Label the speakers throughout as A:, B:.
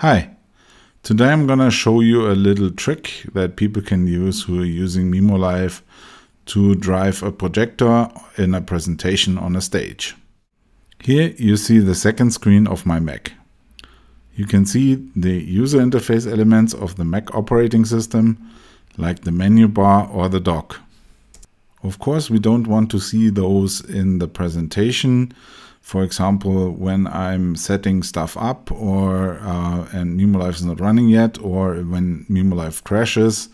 A: Hi, today I'm gonna show you a little trick that people can use who are using mimoLive to drive a projector in a presentation on a stage. Here you see the second screen of my Mac. You can see the user interface elements of the Mac operating system, like the menu bar or the dock. Of course, we don't want to see those in the presentation. For example, when I'm setting stuff up and mimoLive is not running yet, or when mimoLive crashes,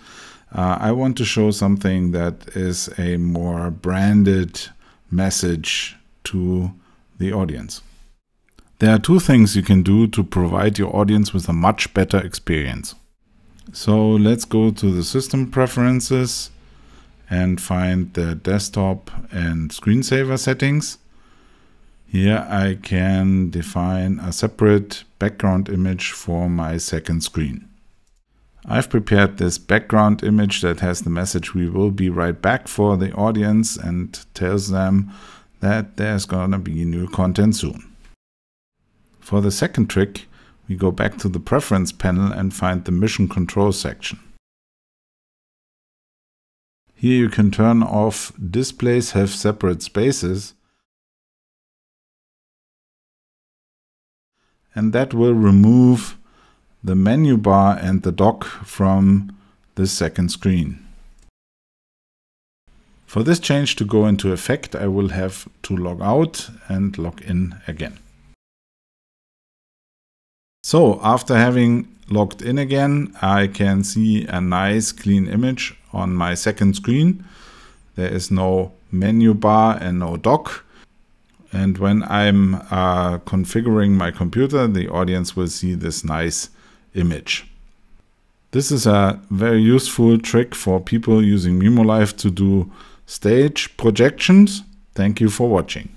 A: I want to show something that is a more branded message to the audience. There are two things you can do to provide your audience with a much better experience. So let's go to the system preferences and find the desktop and screensaver settings. Here I can define a separate background image for my second screen. I've prepared this background image that has the message "We will be right back" for the audience and tells them that there's gonna be new content soon. For the second trick, we go back to the preference panel and find the mission control section. Here you can turn off displays have separate spaces, and that will remove the menu bar and the dock from the second screen. For this change to go into effect, I will have to log out and log in again. So after having logged in again, I can see a nice clean image on my second screen. There is no menu bar and no dock. And when I'm configuring my computer, the audience will see this nice image. This is a very useful trick for people using mimoLive to do stage projections. Thank you for watching.